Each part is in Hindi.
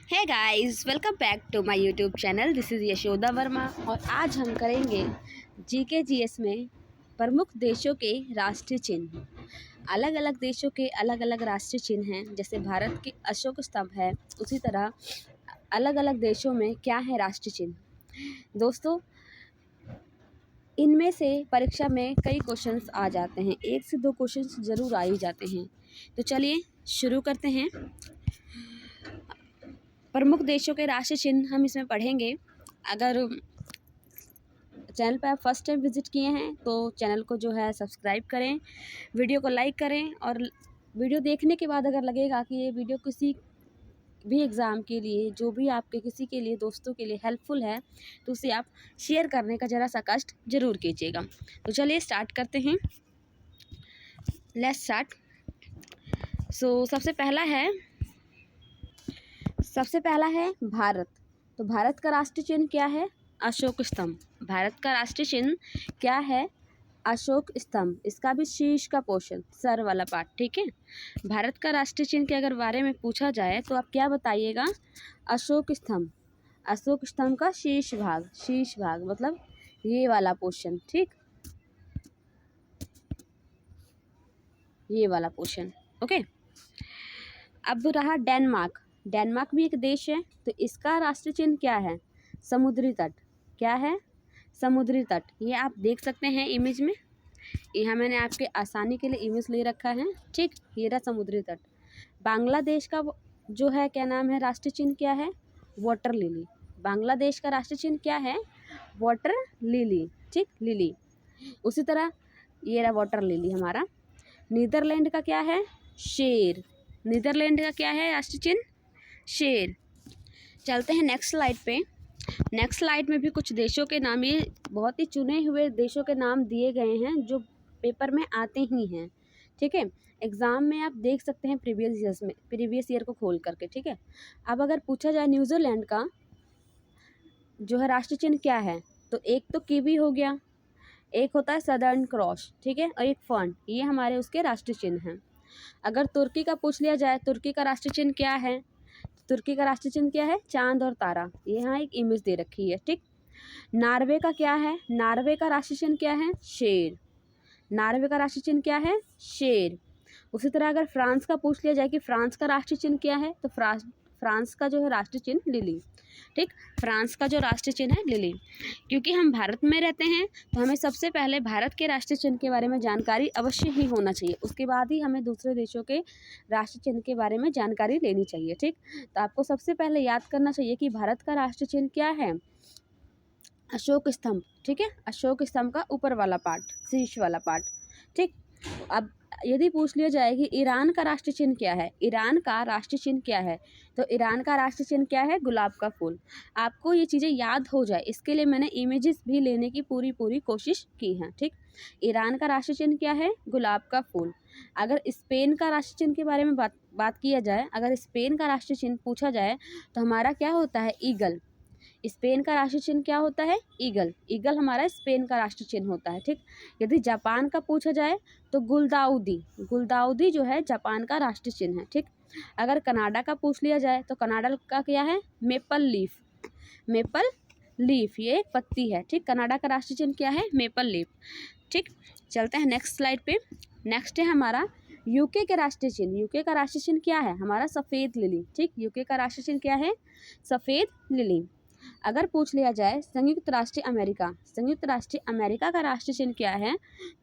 Hey guys, welcome back to my YouTube channel. This is Yashoda Varma और आज हम करेंगे जीके जीएस में प्रमुख देशों के राष्ट्रीय चिन्ह। अलग अलग देशों के अलग अलग राष्ट्रीय चिन्ह हैं। जैसे भारत के अशोक स्तंभ है, उसी तरह अलग अलग देशों में क्या है राष्ट्रीय चिन्ह। दोस्तों, इनमें से परीक्षा में कई क्वेश्चंस आ जाते हैं, 1 से 2 क्वेश्चंस ज़रूर आ ही जाते हैं। तो चलिए शुरू करते हैं। प्रमुख देशों के राष्ट्रीय चिन्ह हम इसमें पढ़ेंगे। अगर चैनल पर आप फर्स्ट टाइम विजिट किए हैं तो चैनल को जो है सब्सक्राइब करें, वीडियो को लाइक करें और वीडियो देखने के बाद अगर लगेगा कि ये वीडियो किसी भी एग्ज़ाम के लिए, जो भी आपके किसी के लिए, दोस्तों के लिए हेल्पफुल है, तो उसे आप शेयर करने का ज़रा सा कष्ट ज़रूर कीजिएगा। तो चलिए स्टार्ट करते हैं। Let's start. सबसे पहला है भारत। तो भारत का राष्ट्रीय चिन्ह क्या है? अशोक स्तंभ। भारत का राष्ट्रीय चिन्ह क्या है? अशोक स्तंभ। इसका भी शीर्ष का पोर्शन, सर वाला पार्ट, ठीक है। भारत का राष्ट्रीय चिन्ह के अगर बारे में पूछा जाए तो आप क्या बताइएगा? अशोक स्तंभ। अशोक स्तंभ का शीर्ष भाग मतलब ये वाला पोर्शन, ठीक, ये वाला पोर्शन, ओके। अब रहा डेनमार्क। डेनमार्क भी एक देश है, तो इसका राष्ट्रीय चिन्ह क्या है? समुद्री तट। क्या है? समुद्री तट। ये आप देख सकते हैं इमेज में। यहाँ मैंने आपके आसानी के लिए इमेज ले रखा है, ठीक। ये रहा समुद्री तट। बांग्लादेश का जो है क्या नाम है, राष्ट्रीय चिन्ह क्या है? Water lily. बांग्लादेश का राष्ट्रीय चिन्ह क्या है? वाटर लिली, ठीक, लिली। उसी तरह ये रहा वाटर लिली हमारा। नीदरलैंड का क्या है? शेर। नीदरलैंड का क्या है राष्ट्रीय चिन्ह? शेर। चलते हैं नेक्स्ट स्लाइड पे। नेक्स्ट स्लाइड में भी कुछ देशों के नाम, ये बहुत ही चुने हुए देशों के नाम दिए गए हैं जो पेपर में आते ही हैं, ठीक है। एग्ज़ाम में आप देख सकते हैं प्रीवियस ईयर को खोल करके, ठीक है। अब अगर पूछा जाए न्यूजीलैंड का जो है राष्ट्रीय चिन्ह क्या है, तो एक तो कीवी हो गया, एक होता है सदर्न क्रॉस, ठीक है, और एक फर्न, ये हमारे उसके राष्ट्रीय चिन्ह हैं। अगर तुर्की का पूछ लिया जाए, तुर्की का राष्ट्रीय चिन्ह क्या है? तुर्की का राष्ट्रीय चिन्ह क्या है? चांद और तारा। ये यहाँ एक इमेज दे रखी है, ठीक। नॉर्वे का क्या है? नॉर्वे का राष्ट्रीय चिन्ह क्या है? शेर। नॉर्वे का राष्ट्रीय चिन्ह क्या है? शेर। उसी तरह अगर फ्रांस का पूछ लिया जाए कि फ्रांस का राष्ट्रीय चिन्ह क्या है, तो फ्रांस का जो है राष्ट्रीय चिन्ह लिली, ठीक। फ्रांस का जो राष्ट्रीय चिन्ह है लिली। क्योंकि हम भारत में रहते हैं तो हमें सबसे पहले भारत के राष्ट्रीय चिन्ह के बारे में जानकारी अवश्य ही होना चाहिए, उसके बाद ही हमें दूसरे देशों के राष्ट्रीय चिन्ह के बारे में जानकारी लेनी चाहिए, ठीक। तो आपको सबसे पहले याद करना चाहिए कि भारत का राष्ट्रीय चिन्ह क्या है? अशोक स्तंभ, ठीक है। अशोक स्तंभ का ऊपर वाला पार्ट, शीर्ष वाला पार्ट, ठीक। अब यदि पूछ लिया जाए कि ईरान का राष्ट्रीय चिन्ह क्या है? ईरान का राष्ट्रीय चिन्ह क्या है? तो ईरान का राष्ट्रीय चिन्ह क्या है? गुलाब का फूल। आपको ये चीज़ें याद हो जाए, इसके लिए मैंने इमेजेस भी लेने की पूरी कोशिश की है, ठीक। ईरान का राष्ट्रीय चिन्ह क्या है? गुलाब का फूल। अगर स्पेन का राष्ट्रीय चिन्ह के बारे में बात किया जाए, अगर स्पेन का राष्ट्रीय चिन्ह पूछा जाए तो हमारा क्या होता है? ईगल। स्पेन का राष्ट्रीय चिन्ह क्या होता है? ईगल। ईगल हमारा स्पेन का राष्ट्रीय चिन्ह होता है, ठीक। यदि जापान का पूछा जाए तो गुलदाउदी। गुलदाउदी जो है जापान का राष्ट्रीय चिन्ह है, ठीक। अगर कनाडा का पूछ लिया जाए तो कनाडा का क्या है? Maple leaf. मेपल लीफ, ये पत्ती है, ठीक। कनाडा का राष्ट्रीय चिन्ह क्या है? मेपल लीफ, ठीक। चलते हैं नेक्स्ट स्लाइड पे। नेक्स्ट है हमारा यूके के राष्ट्रीय चिन्ह। यूके का राष्ट्रीय चिन्ह क्या है? हमारा सफ़ेद लिली, ठीक। यूके का राष्ट्रीय चिन्ह क्या है? सफ़ेद लिली। अगर पूछ लिया जाए संयुक्त राष्ट्र अमेरिका, संयुक्त राष्ट्र अमेरिका का राष्ट्रीय चिन्ह क्या है?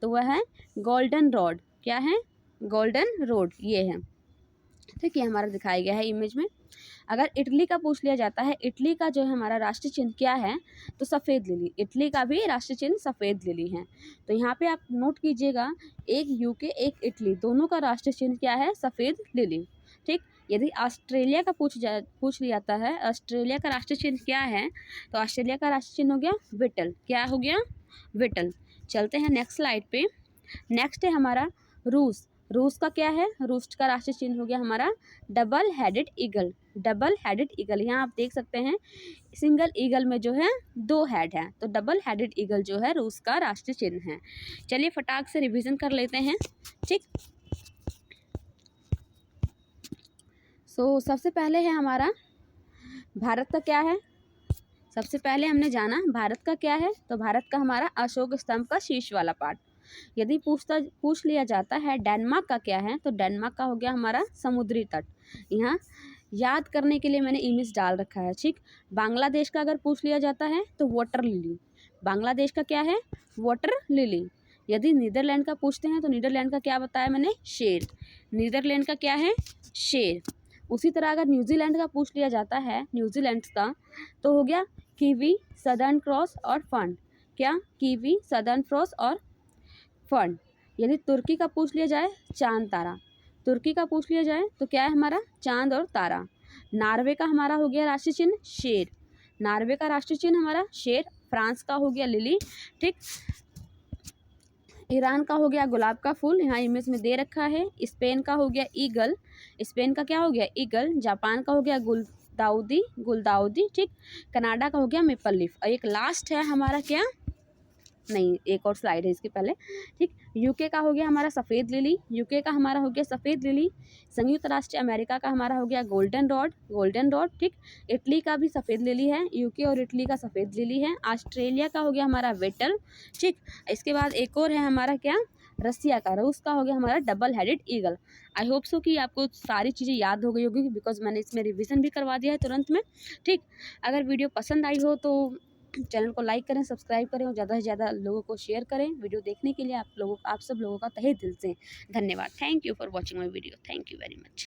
तो वह है गोल्डन रोड। क्या है? गोल्डन रोड, ये है, ठीक है, हमारा दिखाया गया है इमेज में। अगर इटली का पूछ लिया जाता है, इटली का जो है हमारा राष्ट्रीय चिन्ह क्या है? तो सफ़ेद लिली। इटली का भी राष्ट्रीय चिन्ह सफ़ेद लिली है। तो यहाँ पे आप नोट कीजिएगा, एक यूके एक इटली, दोनों का राष्ट्रीय चिन्ह क्या है? सफ़ेद लिली, ठीक। यदि ऑस्ट्रेलिया का पूछ लिया जाता है, ऑस्ट्रेलिया का राष्ट्रीय चिन्ह क्या है? तो ऑस्ट्रेलिया का राष्ट्रीय चिन्ह हो गया विटल। क्या हो गया? विटल। चलते हैं नेक्स्ट स्लाइड पे। नेक्स्ट है हमारा रूस। रूस का क्या है? रूस का राष्ट्रीय चिन्ह हो गया हमारा double headed eagle. Double headed eagle, यहाँ आप देख सकते हैं सिंगल ईगल में जो है 2 हेड है, तो डबल हेडेड ईगल जो है रूस का राष्ट्रीय चिन्ह है। चलिए फटाक से रिवीजन कर लेते हैं, ठीक। सबसे पहले है हमारा भारत का क्या है? सबसे पहले हमने जाना भारत का क्या है, तो भारत का हमारा अशोक स्तंभ का शीर्ष वाला पार्ट। यदि पूछ लिया जाता है डेनमार्क का क्या है, तो डेनमार्क का हो गया हमारा समुद्री तट। यहाँ याद करने के लिए मैंने इमेज डाल रखा है, ठीक। बांग्लादेश का अगर पूछ लिया जाता है तो वाटर लिली। बांग्लादेश का क्या है? Water lily. यदि नीदरलैंड का पूछते हैं तो नीदरलैंड का क्या बताया मैंने? शेर। नीदरलैंड का क्या है? शेर। उसी तरह अगर न्यूजीलैंड का पूछ लिया जाता है, न्यूजीलैंड का, तो हो गया कीवी, सदर्न क्रॉस और फर्न। क्या? कीवी, सदर्न क्रॉस और फर्न। यदि तुर्की का पूछ लिया जाए, चांद तारा। तुर्की का पूछ लिया जाए तो क्या है हमारा? चांद और तारा। नॉर्वे का हमारा हो गया राष्ट्रीय चिन्ह शेर। नॉर्वे का राष्ट्रीय चिन्ह हमारा शेर। फ्रांस का हो गया लिली, ठीक। ईरान का हो गया गुलाब का फूल, यहाँ इमेज में दे रखा है। स्पेन का हो गया ईगल। स्पेन का क्या हो गया? ईगल। जापान का हो गया गुलदाउदी, ठीक। कनाडा का हो गया मेपल लीफ। और एक लास्ट है हमारा क्या, नहीं एक और स्लाइड है इसके पहले, ठीक। यूके का हो गया हमारा सफ़ेद लिली। यूके का हमारा हो गया सफ़ेद लिली। संयुक्त राष्ट्र अमेरिका का हमारा हो गया गोल्डन डॉट, ठीक। इटली का भी सफ़ेद लिली है। यूके और इटली का सफ़ेद लिली है। ऑस्ट्रेलिया का हो गया हमारा वेटल, ठीक। इसके बाद एक और है हमारा क्या, रसिया का, रूस का हो गया हमारा double headed eagle. I hope so कि आपको सारी चीज़ें याद हो गई होगी, बिकॉज मैंने इसमें रिवीजन भी करवा दिया है तुरंत में, ठीक। अगर वीडियो पसंद आई हो तो चैनल को लाइक करें, सब्सक्राइब करें और ज़्यादा से ज़्यादा लोगों को शेयर करें। वीडियो देखने के लिए आप सब लोगों का तहे दिल से धन्यवाद। Thank you for watching my video. Thank you very much.